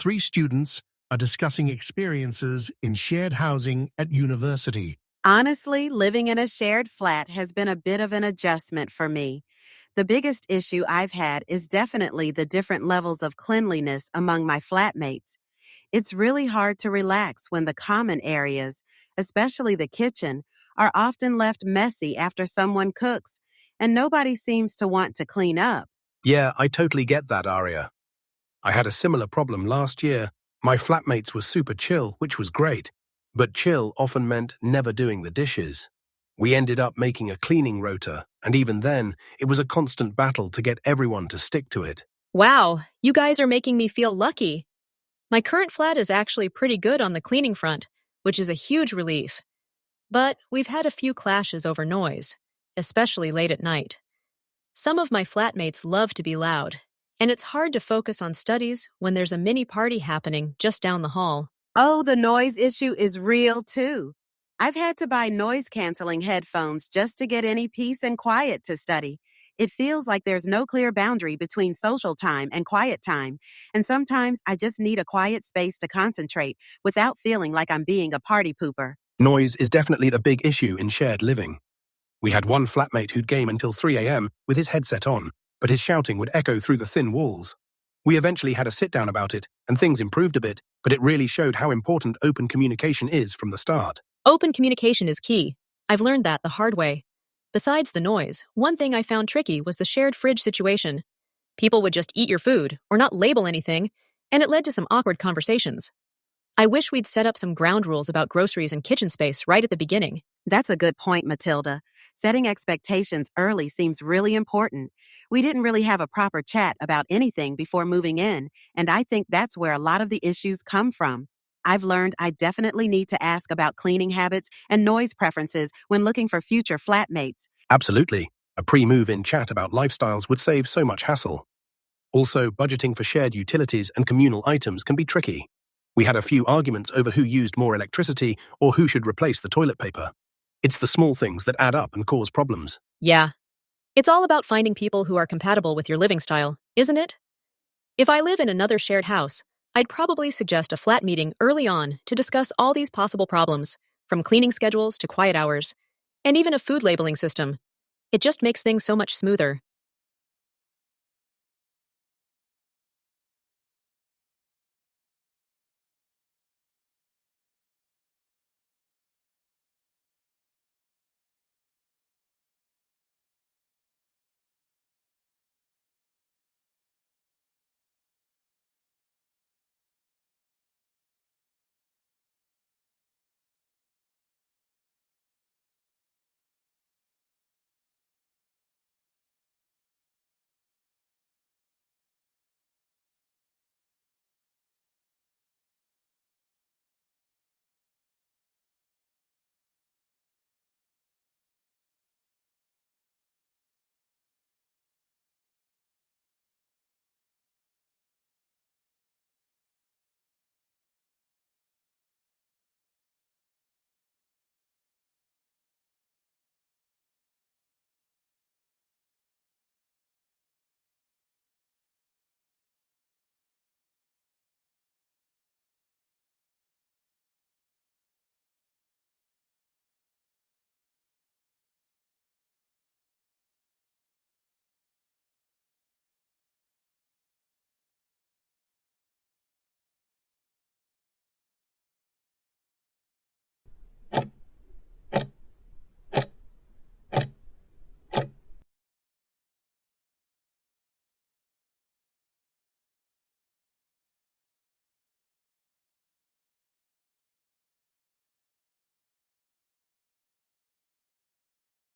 Three students are discussing experiences in shared housing at university. Honestly, living in a shared flat has been a bit of an adjustment for me. The biggest issue I've had is definitely the different levels of cleanliness among my flatmates. It's really hard to relax when the common areas, especially the kitchen, are often left messy after someone cooks, and nobody seems to want to clean up. Yeah, I totally get that, Aria. I had a similar problem last year. My flatmates were super chill, which was great. But chill often meant never doing the dishes. We ended up making a cleaning rota, and even then, it was a constant battle to get everyone to stick to it. Wow, you guys are making me feel lucky. My current flat is actually pretty good on the cleaning front, which is a huge relief. But we've had a few clashes over noise, especially late at night. Some of my flatmates love to be loud, and it's hard to focus on studies when there's a mini party happening just down the hall. Oh, the noise issue is real too. I've had to buy noise-canceling headphones just to get any peace and quiet to study. It feels like there's no clear boundary between social time and quiet time, and sometimes I just need a quiet space to concentrate without feeling like I'm being a party pooper. Noise is definitely the big issue in shared living. We had one flatmate who'd game until 3 a.m. with his headset on, but his shouting would echo through the thin walls. We eventually had a sit-down about it, and things improved a bit, but it really showed how important open communication is from the start. Open communication is key. I've learned that the hard way. Besides the noise, one thing I found tricky was the shared fridge situation. People would just eat your food or not label anything, and it led to some awkward conversations. I wish we'd set up some ground rules about groceries and kitchen space right at the beginning. That's a good point, Matilda. Setting expectations early seems really important. We didn't really have a proper chat about anything before moving in, and I think that's where a lot of the issues come from. I've learned I definitely need to ask about cleaning habits and noise preferences when looking for future flatmates. Absolutely. A pre-move-in chat about lifestyles would save so much hassle. Also, budgeting for shared utilities and communal items can be tricky. We had a few arguments over who used more electricity or who should replace the toilet paper. It's the small things that add up and cause problems. Yeah. It's all about finding people who are compatible with your living style, isn't it? If I live in another shared house, I'd probably suggest a flat meeting early on to discuss all these possible problems, from cleaning schedules to quiet hours, and even a food labeling system. It just makes things so much smoother.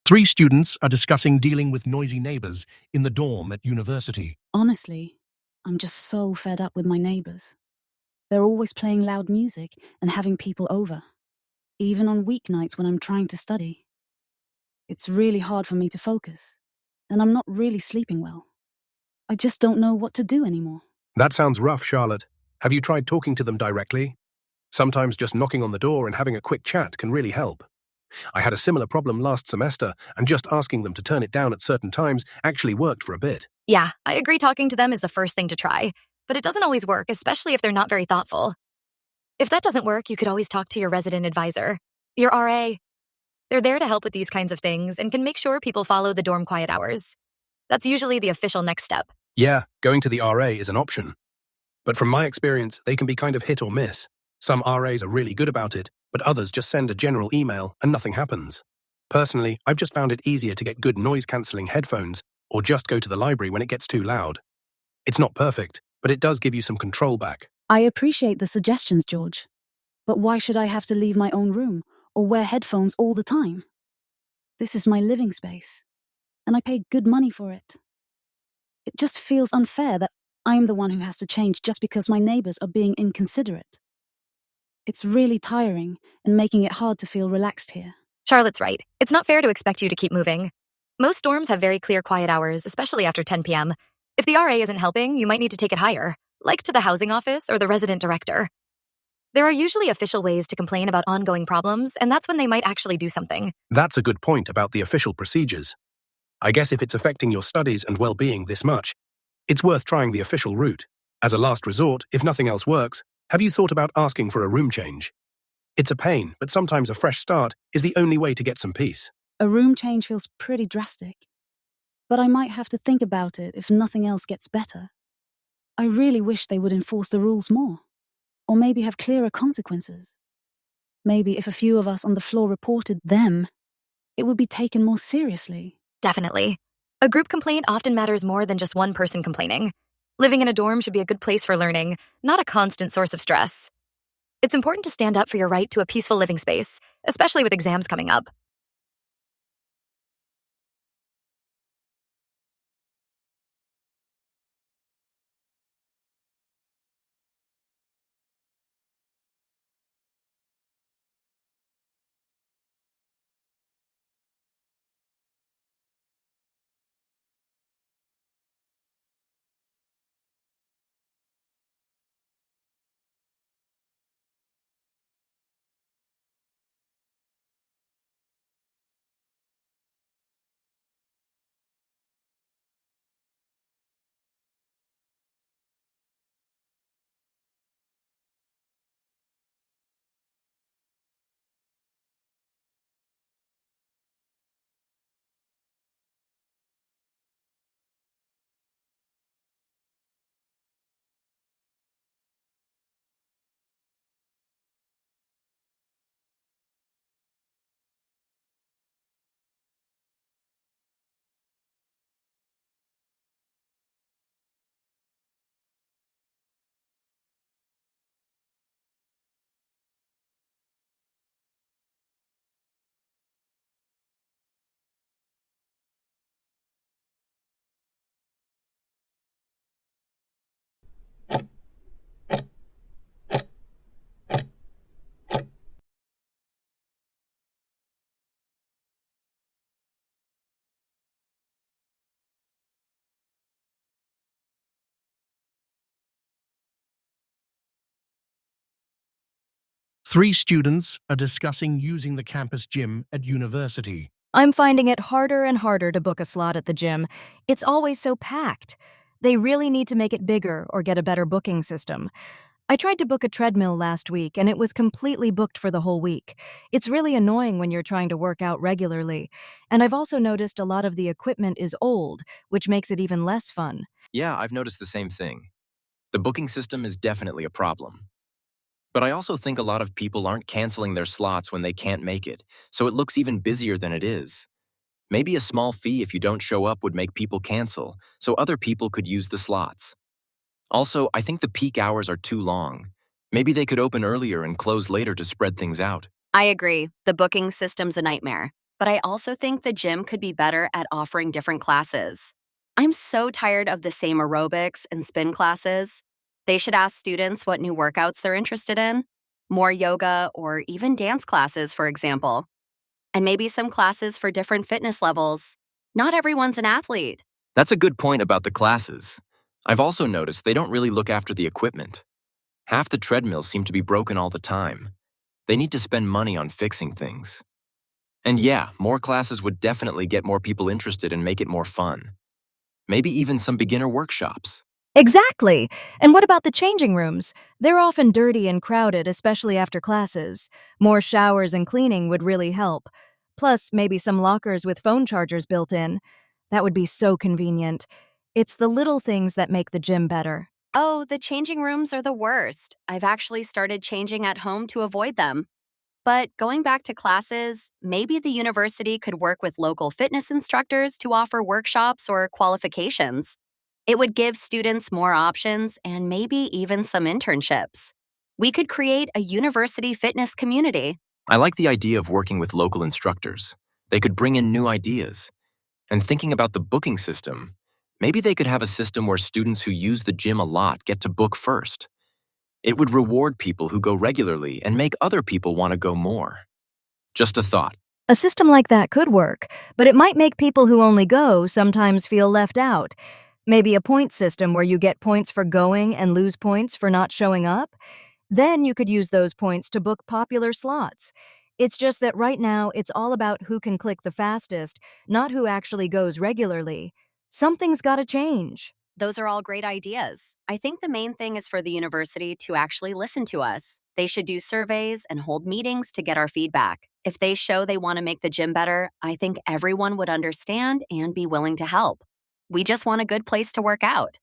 Three students are discussing dealing with noisy neighbors in the dorm at university. Honestly, I'm just so fed up with my neighbors. They're always playing loud music and having people over, even on weeknights when I'm trying to study. It's really hard for me to focus, and I'm not really sleeping well. I just don't know what to do anymore. That sounds rough, Charlotte. Have you tried talking to them directly? Sometimes just knocking on the door and having a quick chat can really help. I had a similar problem last semester, and just asking them to turn it down at certain times actually worked for a bit. Yeah, I agree talking to them is the first thing to try. but it doesn't always work, especially if they're not very thoughtful. If that doesn't work, you could always talk to your resident advisor, your RA. They're there to help with these kinds of things and can make sure people follow the dorm quiet hours. That's usually the official next step. Yeah, going to the RA is an option. But from my experience, they can be kind of hit or miss. Some RAs are really good about it, but others just send a general email and nothing happens. Personally, I've just found it easier to get good noise-cancelling headphones or just go to the library when it gets too loud. It's not perfect, but it does give you some control back. I appreciate the suggestions, George. But why should I have to leave my own room or wear headphones all the time? This is my living space, and I pay good money for it. It just feels unfair that I'm the one who has to change just because my neighbors are being inconsiderate. It's really tiring and making it hard to feel relaxed here. Charlotte's right. It's not fair to expect you to keep moving. Most dorms have very clear quiet hours, especially after 10 p.m. If the RA isn't helping, you might need to take it higher, like to the housing office or the resident director. There are usually official ways to complain about ongoing problems, and that's when they might actually do something. That's a good point about the official procedures. I guess if it's affecting your studies and well-being this much, it's worth trying the official route. As a last resort, if nothing else works, have you thought about asking for a room change? It's a pain, but sometimes a fresh start is the only way to get some peace. A room change feels pretty drastic, but I might have to think about it if nothing else gets better. I really wish they would enforce the rules more, or maybe have clearer consequences. Maybe if a few of us on the floor reported them, it would be taken more seriously. Definitely. A group complaint often matters more than just one person complaining. Living in a dorm should be a good place for learning, not a constant source of stress. It's important to stand up for your right to a peaceful living space, especially with exams coming up. Three students are discussing using the campus gym at university. I'm finding it harder and harder to book a slot at the gym. It's always so packed. They really need to make it bigger or get a better booking system. I tried to book a treadmill last week and it was completely booked for the whole week. It's really annoying when you're trying to work out regularly. And I've also noticed a lot of the equipment is old, which makes it even less fun. Yeah, I've noticed the same thing. The booking system is definitely a problem. But I also think a lot of people aren't canceling their slots when they can't make it, so it looks even busier than it is. Maybe a small fee if you don't show up would make people cancel, so other people could use the slots. Also, I think the peak hours are too long. Maybe they could open earlier and close later to spread things out. I agree. The booking system's a nightmare. But I also think the gym could be better at offering different classes. I'm so tired of the same aerobics and spin classes. They should ask students what new workouts they're interested in. More yoga or even dance classes, for example. And maybe some classes for different fitness levels. Not everyone's an athlete. That's a good point about the classes. I've also noticed they don't really look after the equipment. Half the treadmills seem to be broken all the time. They need to spend money on fixing things. And yeah, more classes would definitely get more people interested and make it more fun. Maybe even some beginner workshops. Exactly. And what about the changing rooms? They're often dirty and crowded, especially after classes. More showers and cleaning would really help. Plus, maybe some lockers with phone chargers built in. That would be so convenient. It's the little things that make the gym better. Oh, the changing rooms are the worst. I've actually started changing at home to avoid them. But going back to classes, maybe the university could work with local fitness instructors to offer workshops or qualifications. It would give students more options and maybe even some internships. We could create a university fitness community. I like the idea of working with local instructors. They could bring in new ideas. And thinking about the booking system, maybe they could have a system where students who use the gym a lot get to book first. It would reward people who go regularly and make other people want to go more. Just a thought. A system like that could work, but it might make people who only go sometimes feel left out. Maybe a point system where you get points for going and lose points for not showing up. Then you could use those points to book popular slots. It's just that right now it's all about who can click the fastest, not who actually goes regularly. Something's gotta change. Those are all great ideas. I think the main thing is for the university to actually listen to us. They should do surveys and hold meetings to get our feedback. If they show they want to make the gym better, I think everyone would understand and be willing to help. We just want a good place to work out.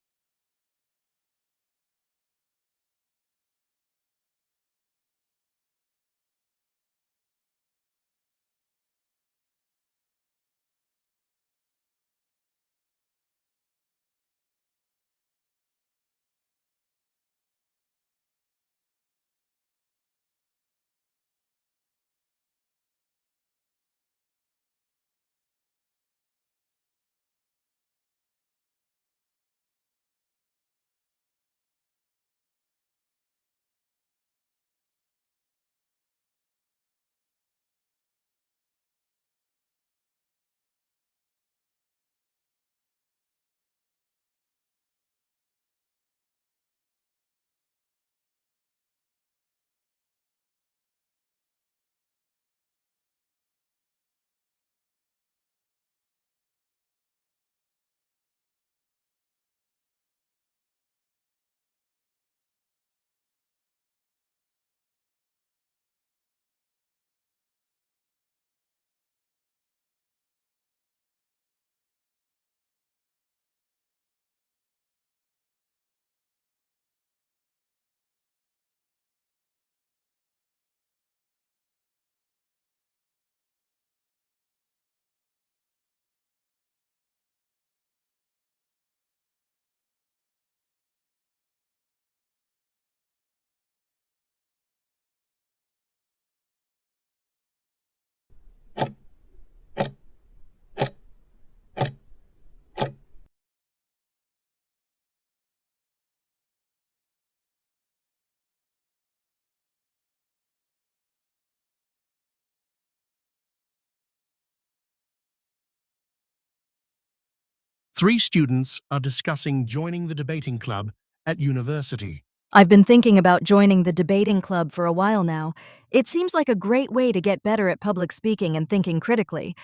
Three students are discussing joining the debating club at university. I've been thinking about joining the debating club for a while now. It seems like a great way to get better at public speaking and thinking critically.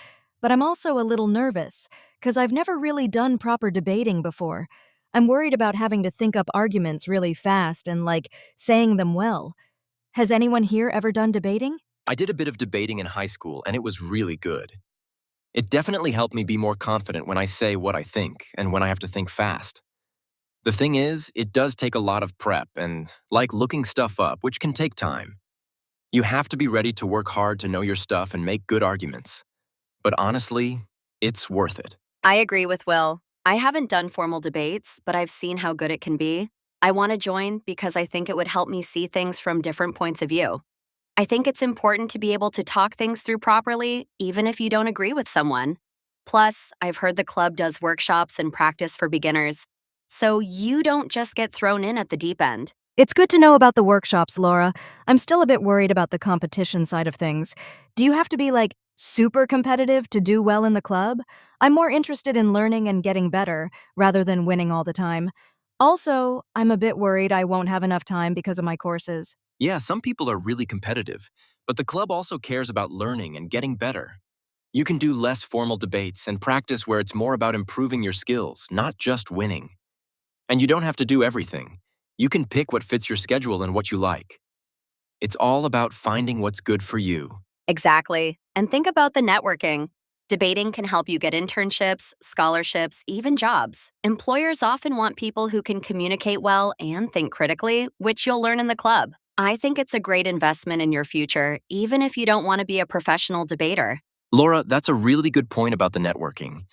But I'm also a little nervous, because I've never really done proper debating before. I'm worried about having to think up arguments really fast and, saying them well. Has anyone here ever done debating? I did a bit of debating in high school, and it was really good. It definitely helped me be more confident when I say what I think and when I have to think fast. The thing is, it does take a lot of prep and, like, looking stuff up, which can take time. You have to be ready to work hard to know your stuff and make good arguments. But honestly, it's worth it. I agree with Will. I haven't done formal debates, but I've seen how good it can be. I want to join because I think it would help me see things from different points of view. I think it's important to be able to talk things through properly, even if you don't agree with someone. Plus, I've heard the club does workshops and practice for beginners, so you don't just get thrown in at the deep end. It's good to know about the workshops, Laura. I'm still a bit worried about the competition side of things. Do you have to be, super competitive to do well in the club? I'm more interested in learning and getting better, rather than winning all the time. Also, I'm a bit worried I won't have enough time because of my courses. Yeah, some people are really competitive, but the club also cares about learning and getting better. You can do less formal debates and practice where it's more about improving your skills, not just winning. And you don't have to do everything. You can pick what fits your schedule and what you like. It's all about finding what's good for you. Exactly. And think about the networking. Debating can help you get internships, scholarships, even jobs. Employers often want people who can communicate well and think critically, which you'll learn in the club. I think it's a great investment in your future, even if you don't want to be a professional debater. Laura, that's a really good point about the networking.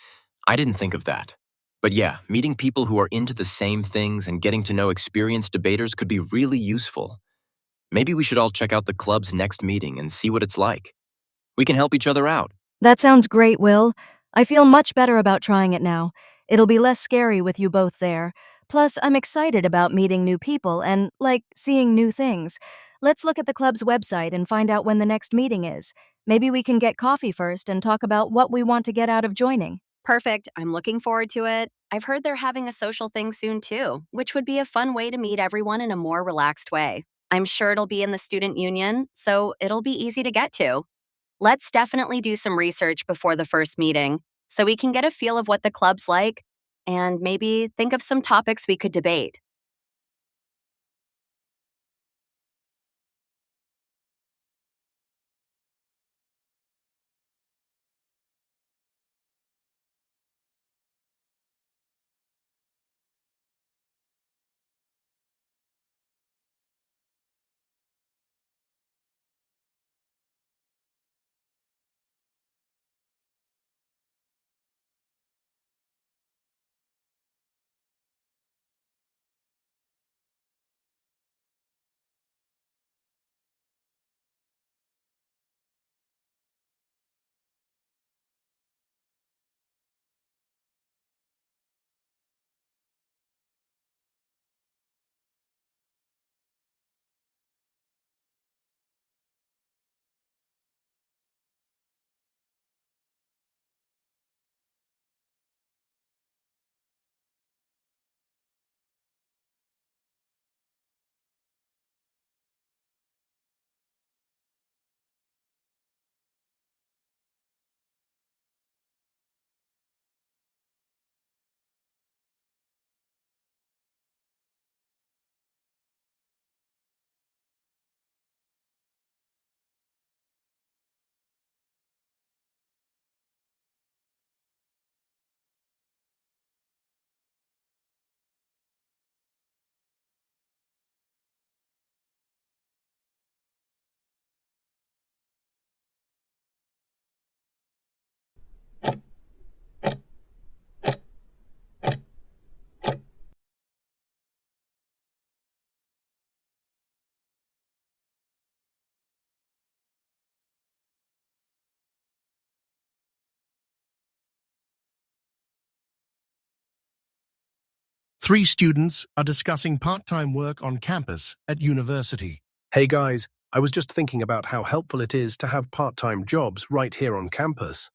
I didn't think of that. But yeah, meeting people who are into the same things and getting to know experienced debaters could be really useful. Maybe we should all check out the club's next meeting and see what it's like. We can help each other out. That sounds great, Will. I feel much better about trying it now. It'll be less scary with you both there. Plus, I'm excited about meeting new people and, seeing new things. Let's look at the club's website and find out when the next meeting is. Maybe we can get coffee first and talk about what we want to get out of joining. Perfect. I'm looking forward to it. I've heard they're having a social thing soon too, which would be a fun way to meet everyone in a more relaxed way. I'm sure it'll be in the student union, so it'll be easy to get to. Let's definitely do some research before the first meeting so we can get a feel of what the club's like and maybe think of some topics we could debate. Three students are discussing part-time work on campus at university. Hey guys, I was just thinking about how helpful it is to have part-time jobs right here on campus.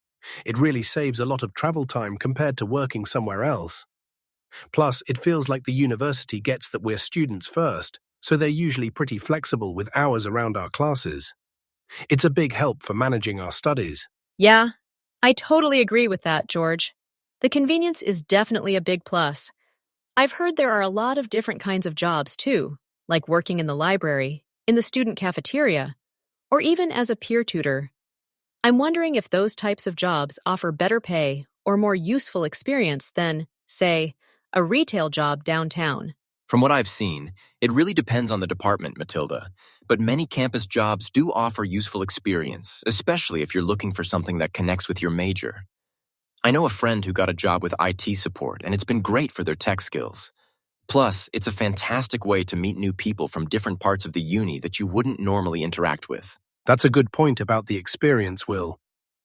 It really saves a lot of travel time compared to working somewhere else. Plus, it feels like the university gets that we're students first, so they're usually pretty flexible with hours around our classes. It's a big help for managing our studies. Yeah, I totally agree with that, George. The convenience is definitely a big plus. I've heard there are a lot of different kinds of jobs, too, like working in the library, in the student cafeteria, or even as a peer tutor. I'm wondering if those types of jobs offer better pay or more useful experience than, say, a retail job downtown. From what I've seen, it really depends on the department, Matilda. But many campus jobs do offer useful experience, especially if you're looking for something that connects with your major. I know a friend who got a job with IT support, and it's been great for their tech skills. Plus, it's a fantastic way to meet new people from different parts of the uni that you wouldn't normally interact with. That's a good point about the experience, Will.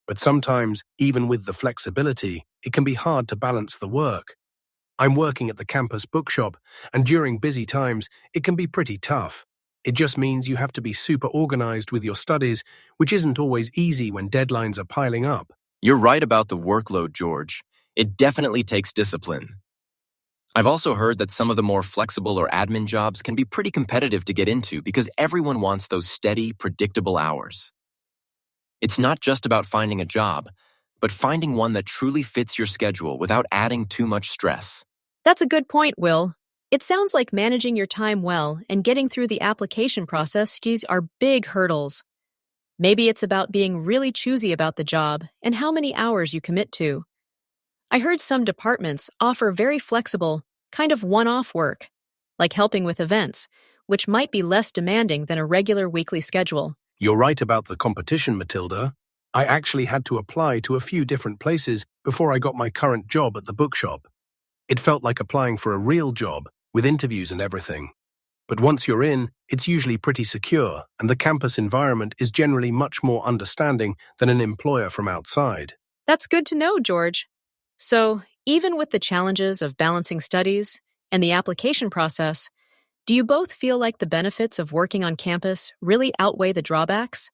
But sometimes, even with the flexibility, it can be hard to balance the work. I'm working at the campus bookshop, and during busy times, it can be pretty tough. It just means you have to be super organized with your studies, which isn't always easy when deadlines are piling up. You're right about the workload, George. It definitely takes discipline. I've also heard that some of the more flexible or admin jobs can be pretty competitive to get into because everyone wants those steady, predictable hours. It's not just about finding a job, but finding one that truly fits your schedule without adding too much stress. That's a good point, Will. It sounds like managing your time well and getting through the application process are big hurdles. Maybe it's about being really choosy about the job and how many hours you commit to. I heard some departments offer very flexible, kind of one-off work, like helping with events, which might be less demanding than a regular weekly schedule. You're right about the competition, Matilda. I actually had to apply to a few different places before I got my current job at the bookshop. It felt like applying for a real job, with interviews and everything. But once you're in, it's usually pretty secure, and the campus environment is generally much more understanding than an employer from outside. That's good to know, George. So, even with the challenges of balancing studies and the application process, do you both feel like the benefits of working on campus really outweigh the drawbacks?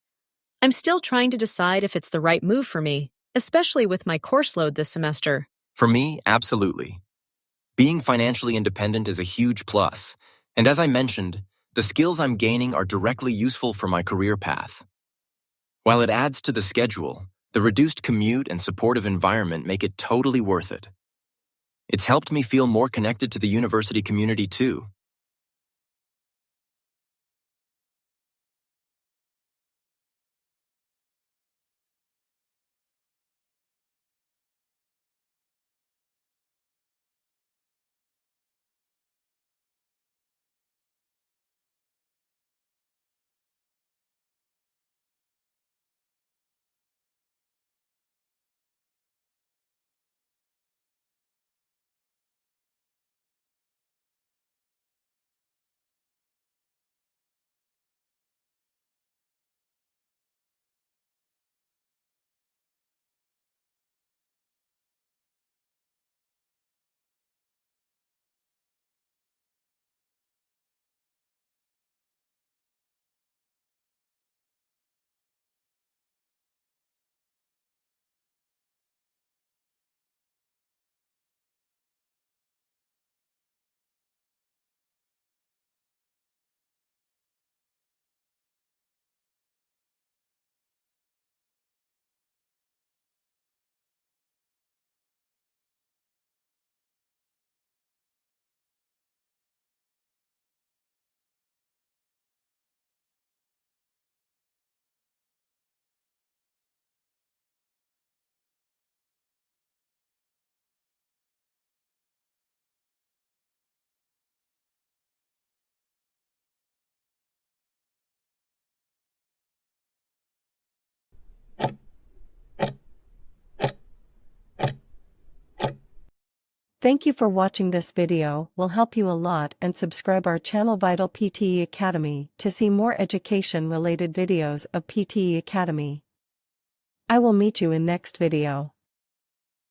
I'm still trying to decide if it's the right move for me, especially with my course load this semester. For me, absolutely. Being financially independent is a huge plus, and as I mentioned, the skills I'm gaining are directly useful for my career path. While it adds to the schedule, the reduced commute and supportive environment make it totally worth it. It's helped me feel more connected to the university community too. Thank you for watching this video. Will help you a lot, and subscribe our channel Vital PTE Academy to see more education related videos of PTE Academy. I will meet you in next video.